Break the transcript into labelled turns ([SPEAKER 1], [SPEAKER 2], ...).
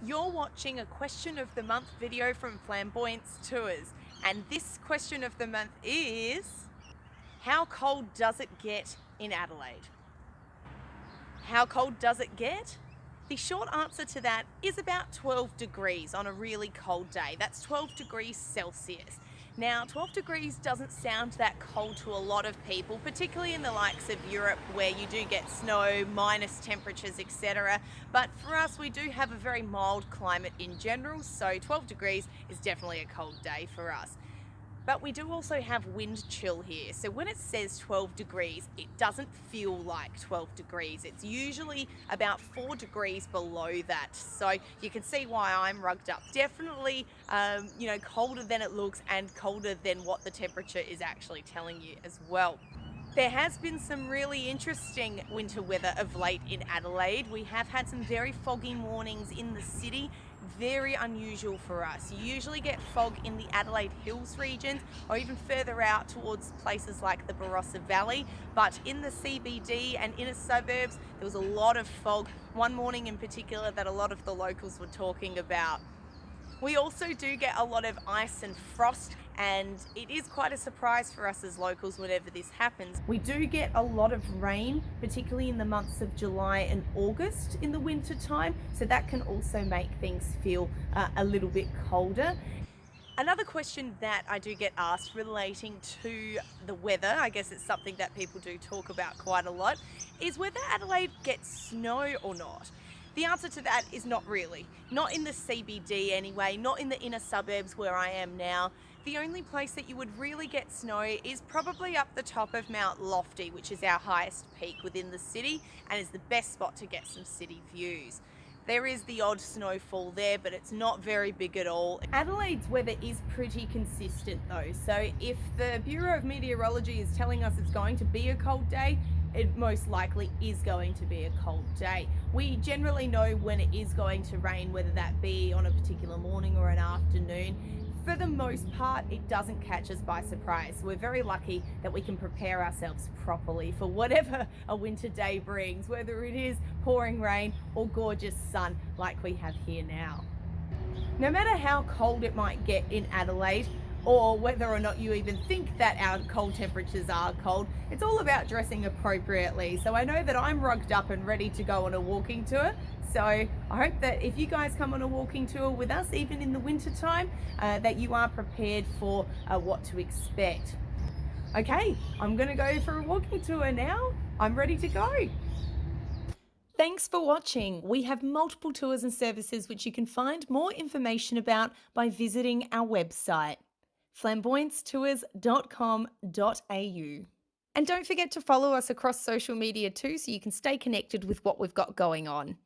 [SPEAKER 1] You're watching a question of the month video from Flamboyance Tours, and this question of the month is, how cold does it get in Adelaide? How cold does it get? The short answer to that is about 12 degrees on a really cold day. That's 12 degrees Celsius. Now, 12 degrees doesn't sound that cold to a lot of people, particularly in the likes of Europe where you do get snow, minus temperatures, etc. But for us, we do have a very mild climate in general, so 12 degrees is definitely a cold day for us. But we do also have wind chill here. So when it says 12 degrees, it doesn't feel like 12 degrees. It's usually about 4 degrees below that. So you can see why I'm rugged up. Definitely, colder than it looks and colder than what the temperature is actually telling you as well. There has been some really interesting winter weather of late in Adelaide. We have had some very foggy mornings in the city, very unusual for us. You usually get fog in the Adelaide Hills regions or even further out towards places like the Barossa Valley, but in the CBD and inner suburbs there was a lot of fog, one morning in particular that a lot of the locals were talking about. We also do get a lot of ice and frost, and it is quite a surprise for us as locals whenever this happens. We do get a lot of rain, particularly in the months of July and August in the winter time, so that can also make things feel a little bit colder. Another question that I do get asked relating to the weather, I guess it's something that people do talk about quite a lot, is whether Adelaide gets snow or not. The answer to that is not really. Not in the CBD anyway, not in the inner suburbs where I am now. The only place that you would really get snow is probably up the top of Mount Lofty, which is our highest peak within the city and is the best spot to get some city views. There is the odd snowfall there, but it's not very big at all. Adelaide's weather is pretty consistent though, so if the Bureau of Meteorology is telling us it's going to be a cold day, it most likely is going to be a cold day. We generally know when it is going to rain, whether that be on a particular morning or an afternoon. For the most part, it doesn't catch us by surprise. We're very lucky that we can prepare ourselves properly for whatever a winter day brings, whether it is pouring rain or gorgeous sun like we have here now. No matter how cold it might get in Adelaide, or whether or not you even think that our cold temperatures are cold, it's all about dressing appropriately. So I know that I'm rugged up and ready to go on a walking tour. So I hope that if you guys come on a walking tour with us, even in the winter time, that you are prepared for what to expect. Okay, I'm gonna go for a walking tour now. I'm ready to go. Thanks for watching. We have multiple tours and services which you can find more information about by visiting our website, flamboyancetours.com.au. And don't forget to follow us across social media too so you can stay connected with what we've got going on.